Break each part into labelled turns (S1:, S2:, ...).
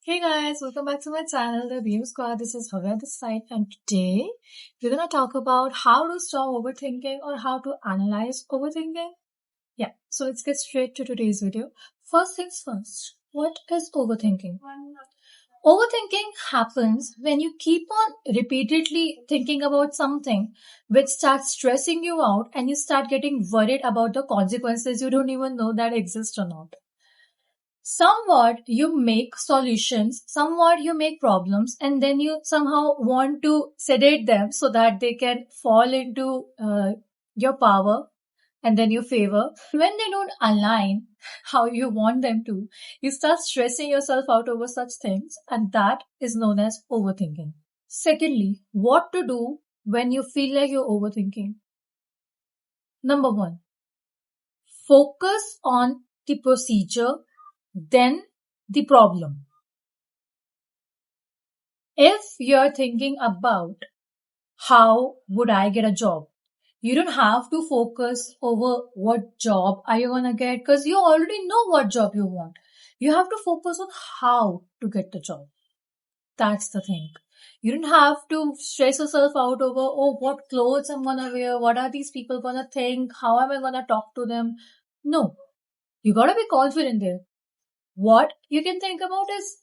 S1: Hey guys, welcome back to my channel, The Beam Squad. This is Havya this side, and today we're gonna talk about how to stop overthinking or how to analyze overthinking. Yeah, so let's get straight to today's video. First things first, what is overthinking? Overthinking happens when you keep on repeatedly thinking about something which starts stressing you out and you start getting worried about the consequences you don't even know that exist or not. Somewhat you make solutions, somewhat you make problems, and then you somehow want to sedate them so that they can fall into your power and then your favor. When they don't align how you want them to, you start stressing yourself out over such things, and that is known as overthinking. Secondly, what to do when you feel like you're overthinking? Number one, focus on the procedure, then the problem. If you're thinking about how would I get a job, you don't have to focus over what job are you gonna get because you already know what job you want. You have to focus on how to get the job. That's the thing. You don't have to stress yourself out over, oh, what clothes I'm gonna wear, what are these people gonna think, how am I gonna talk to them. No, you gotta be confident there. What you can think about is,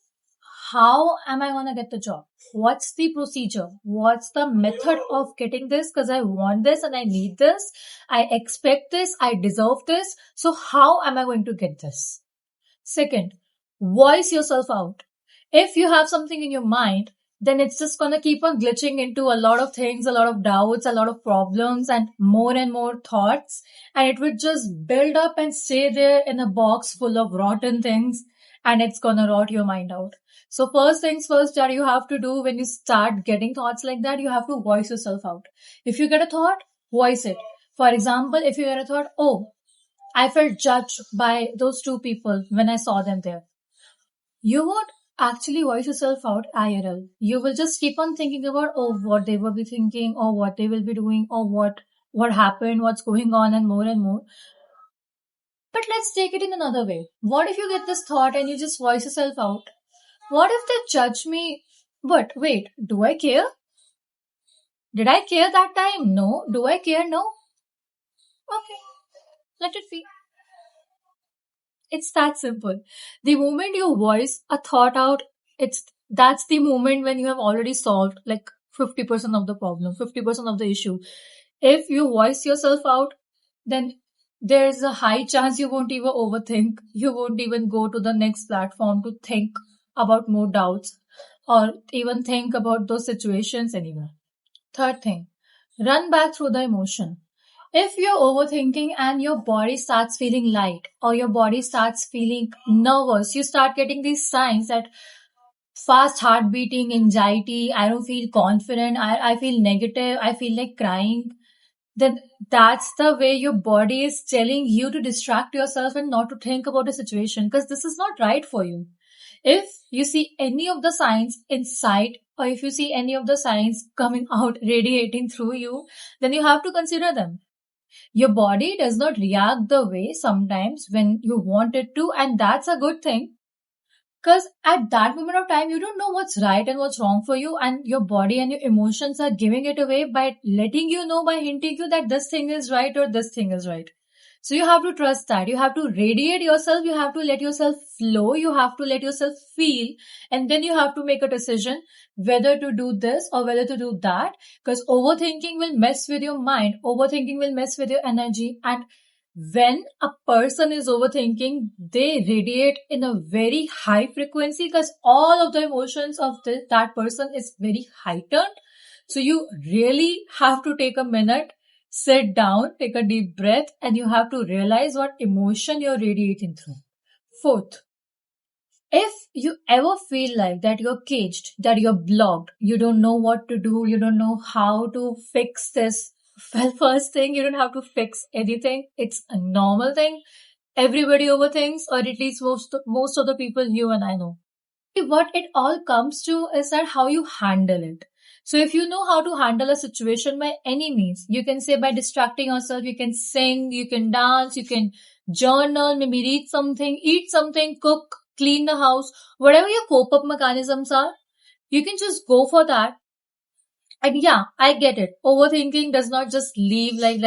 S1: how am I going to get the job? What's the procedure? What's the method of getting this? Because I want this and I need this. I expect this. I deserve this. So how am I going to get this? Second, voice yourself out. If you have something in your mind, then it's just going to keep on glitching into a lot of things, a lot of doubts, a lot of problems, and more thoughts. And it would just build up and stay there in a box full of rotten things, and it's going to rot your mind out. So first things first that you have to do when you start getting thoughts like that, you have to voice yourself out. If you get a thought, voice it. For example, if you get a thought, oh, I felt judged by those two people when I saw them there. You won't actually voice yourself out IRL. You will just keep on thinking about, oh, what they will be thinking or what they will be doing or what happened, what's going on and more. But let's take it in another way. What if you get this thought and you just voice yourself out? What if they judge me? But wait, do I care? Did I care that time? No. Do I care? No. Okay. Let it be. It's that simple. The moment you voice a thought out, that's the moment when you have already solved like 50% of the problem, 50% of the issue. If you voice yourself out, then there's a high chance you won't even overthink. You won't even go to the next platform to think about more doubts or even think about those situations anymore. Third thing, run back through the emotion. If you're overthinking and your body starts feeling light or your body starts feeling nervous, you start getting these signs that fast heart beating, anxiety, I don't feel confident, I feel negative, I feel like crying, then that's the way your body is telling you to distract yourself and not to think about the situation because this is not right for you. If you see any of the signs inside or if you see any of the signs coming out radiating through you, then you have to consider them. Your body does not react the way sometimes when you want it to, and that's a good thing. Because at that moment of time, you don't know what's right and what's wrong for you, and your body and your emotions are giving it away by letting you know, by hinting you that this thing is right or this thing is right. So you have to trust that. You have to radiate yourself. You have to let yourself flow. You have to let yourself feel. And then you have to make a decision whether to do this or whether to do that. Because overthinking will mess with your mind. Overthinking will mess with your energy. And when a person is overthinking, they radiate in a very high frequency because all of the emotions of that person is very heightened. So you really have to take a minute, sit down, take a deep breath, and you have to realize what emotion you're radiating through. Fourth, if you ever feel like that you're caged, that you're blocked, you don't know what to do, you don't know how to fix this, well, first thing, you don't have to fix anything. It's a normal thing. Everybody overthinks, or at least most of the people you and I know. What it all comes to is that how you handle it. So if you know how to handle a situation by any means, you can say by distracting yourself, you can sing, you can dance, you can journal, maybe read something, eat something, cook, clean the house, whatever your cope up mechanisms are, you can just go for that. And yeah, I get it. Overthinking does not just leave like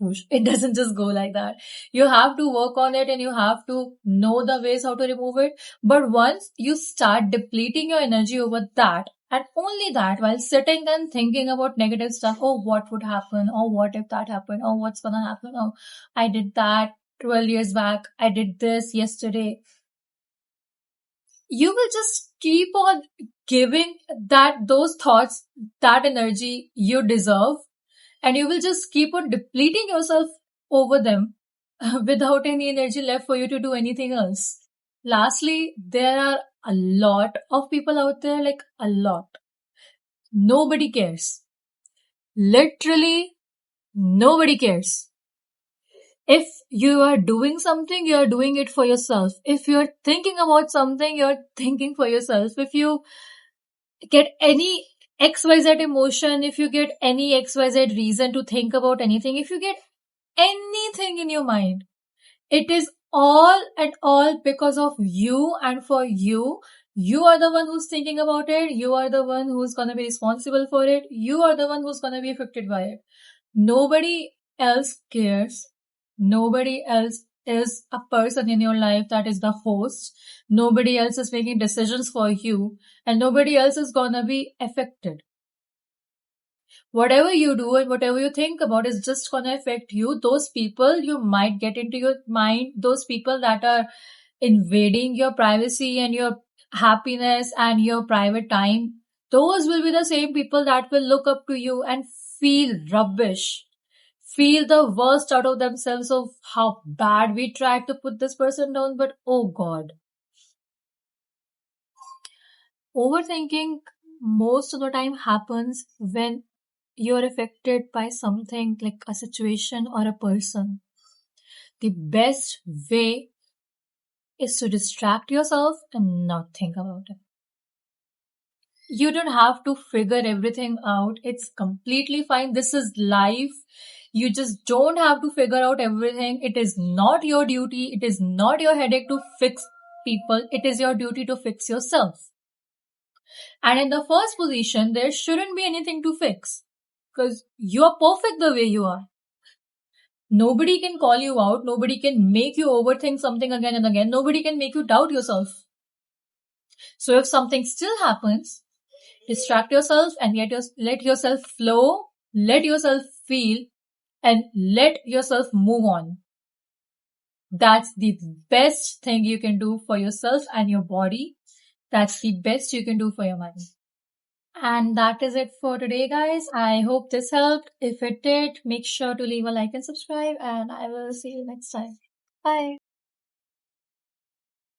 S1: push. It doesn't just go like that. You have to work on it and you have to know the ways how to remove it. But once you start depleting your energy over that and only that while sitting and thinking about negative stuff, oh, what would happen? Oh, what if that happened? Oh, what's gonna happen? Oh, I did that 12 years back. I did this yesterday. You will just keep on giving those thoughts that energy you deserve, and you will just keep on depleting yourself over them without any energy left for you to do anything else. Lastly, there are a lot of people out there, like a lot. Nobody cares. Literally, nobody cares. If you are doing something, you are doing it for yourself. If you're thinking about something, you're thinking for yourself. If you get any XYZ emotion, if you get any XYZ reason to think about anything, if you get anything in your mind, it is all and all because of you and for you. You are the one who's thinking about it. You are the one who's going to be responsible for it. You are the one who's going to be affected by it. Nobody else cares. Nobody else is a person in your life that is the host. Nobody else is making decisions for you, and nobody else is gonna be affected. Whatever you do and whatever you think about is just gonna affect you. Those people you might get into your mind, those people that are invading your privacy and your happiness and your private time, those will be the same people that will look up to you and feel rubbish, feel the worst out of themselves of how bad we tried to put this person down, but oh god. Overthinking most of the time happens when you're affected by something like a situation or a person. The best way is to distract yourself and not think about it. You don't have to figure everything out. It's completely fine. This is life. You just don't have to figure out everything. It is not your duty. It is not your headache to fix people. It is your duty to fix yourself. And in the first position, there shouldn't be anything to fix because you're perfect the way you are. Nobody can call you out. Nobody can make you overthink something again and again. Nobody can make you doubt yourself. So if something still happens, distract yourself and let yourself flow, let yourself feel, and let yourself move on. That's the best thing you can do for yourself and your body. That's the best you can do for your mind. And that is it for today, guys. I hope this helped. If it did, make sure to leave a like and subscribe, and I will see you next time. Bye.